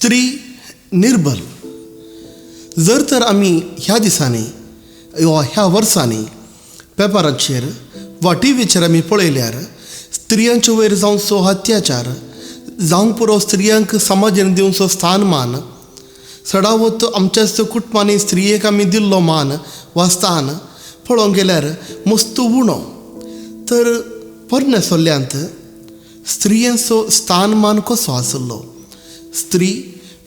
स्त्री निर्बल. जर तर आमी ह्या दिसांनी वा ह्या वर्सांनी पेपराचेर वा टीव्हीचेर आमी पळयल्यार स्त्रियांचे वयर जावचो अत्याचार, जावंक पुरो स्त्रियांक समाजान दिवचो स्थानमान, सडावत आमच्याच कुटुंबांनी स्त्रियेक आमी दिल्लो मान वा स्थान पळोवंक गेल्यार मस्त उणो. तर पोरण्या सोल्ल्यांत स्त्रियांचो स्थानमान कसो आसलो? स्त्री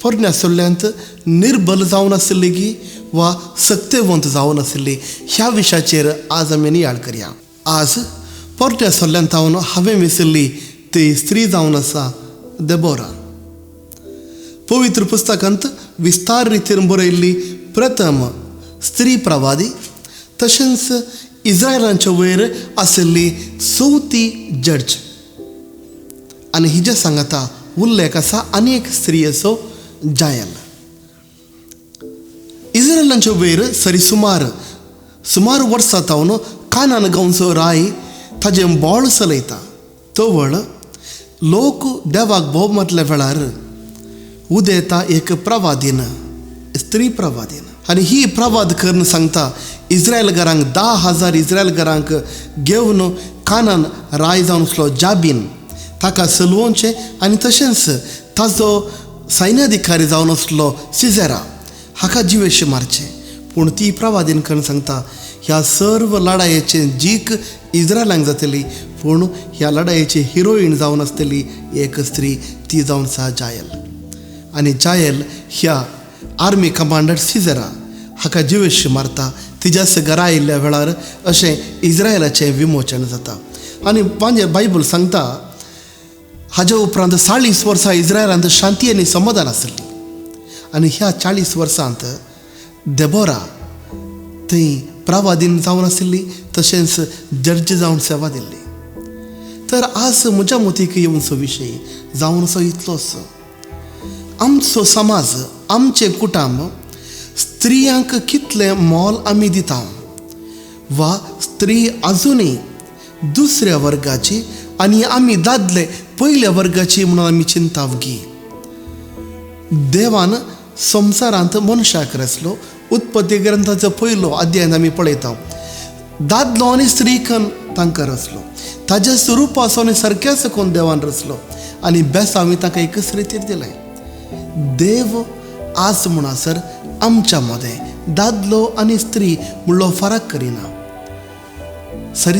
पोरण्या सोल्ल्यांत निर्बल जावन आसली की वा सत्यवंत जावन आसली, ह्या विशयाचेर आज आमी नियाळ करया. आज पोरण्या सोल्ल्यांत हांवें विसरली ती स्त्री जावन आसा देबोरा. पवित्र पुस्तकांत विस्तार रितीन बरयल्ली प्रथम स्त्री प्रवादी, तशेंच इस्रायलांच्या वयर आशिल्ली चवथी जड्ज. आनी हिच्या सांगाता उल्लेख आसा आनी एक स्त्रियेचो, जायल. इस्रायलांच्या वयर सुमार वर्सां तावन कानान गांवचो राय ताजें बोळ चलयता. तो वेळ लोक देवाक भोव मारल्या वेळार उदेता एक प्रवादीन, स्त्री प्रवादीन. आनी ही प्रवाद करून सांगता इस्रायलकारांक 10,000 इस्रायलकारांक घेवन कानान राय जावन आसलो जाबीन, ताका चलोवचें आनी तशेंच ताजो सैन्याधिकारी जावन आसलो सिजेरा, हाका जिवेशी मारचें. पूण ती प्रवादीन करून सांगता ह्या सर्व लढायेचें जीख इस्रायलांक जातली, पूण ह्या लढायेची हिरोईन जावन आसतली एक स्त्री, ती जावन आसा जायल. आनी जायल ह्या आर्मी कमांडर सिजेरा हाका जिवेशी मारता. तिज्याच घरा आयिल्ल्या वेळार अशें इस्रायलाचें विमोचन जाता. आनी म्हणजे बायबल सांगता हाज्या उपरांत 40 वर्सां इस्रायलांत शांती आनी समाधान आसली. आनी ह्या 40 वर्सांत देबोरा थंय प्रवादीन जावन आशिल्ली, तशेंच जड्ज जावन सेवा दिल्ली. तर आज म्हज्या मतीक येवचो विशय जावन असो इतलोच, आमचो समाज, आमचे कुटुंब स्त्रियांक कितलें मोल आमी दिता, वा स्त्री आजुनूय दुसऱ्या वर्गाची आनी आमी दादले पयल्या वर्गाची म्हणून आमी चिंतावगी. देवान संवसारांत मनशाक रचलो. उत्पत्ती ग्रंथाचो पयलो अध्याय आमी पळयता, दादलो आनी स्त्रीकन तांकां रचलो, ताज्या स्वरुपासून सारक्याच कोण देवान रचलो आनी बेसांवी ताका एकच रितीर दिलें. देव आज म्हणसर आमच्या मदें दादलो आनी स्त्री म्हणलो फरक करिना.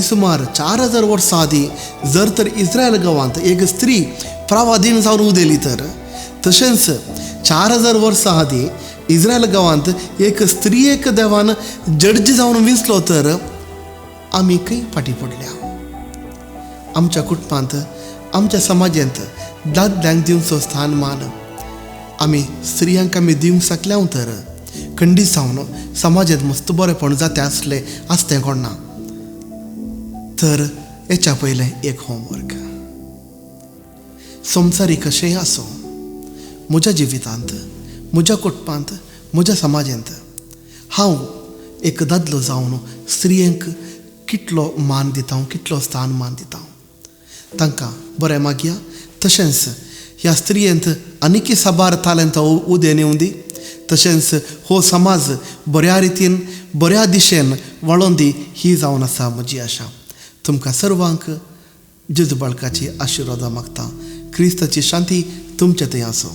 सुमार 4000 वर्सां आदीं जर तर इस्रायल गांवांत एक स्त्री प्रवादीन जावन उदेली, तर तशेंच 4000 वर्सां आदीं इस्रायल गांवांत एक स्त्रियेक देवान जड्ज जावन विंचलो, तर आमी खंय फाटीं पडल्या. आमच्या कुटुंबांत, आमच्या समाजांत दादल्यांक दिवचो स्थानमान आमी स्त्रियांक आमी दिवंक शकल्या, तर खंडीत जावन समाजांत मस्त बरेपण जाता आसतें कोण ना. तर हेच्या पयलें एक होमवर्क. संवसारी कशेंय आसूं, म्हज्या जिवितांत, म्हज्या कुटुंबांत, म्हज्या समाजांत हांव एक दादलो जावन स्त्रियेक कितलो मान दिता, कितलो स्थानमान दिता, तांकां बरें मागया. तशेंच ह्या स्त्रियेंत आनीक साबार तालेंत उदें येवं दी. तशेंच हो समाज बऱ्या रितीन, बऱ्या दिशेन वळोवन दी, ही जावन आसा म्हजी आशा. तुमकां सर्वांक जेजू बाळकाची आशिर्वाद मागता. क्रिस्ताची शांती तुमचे थंय आसूं.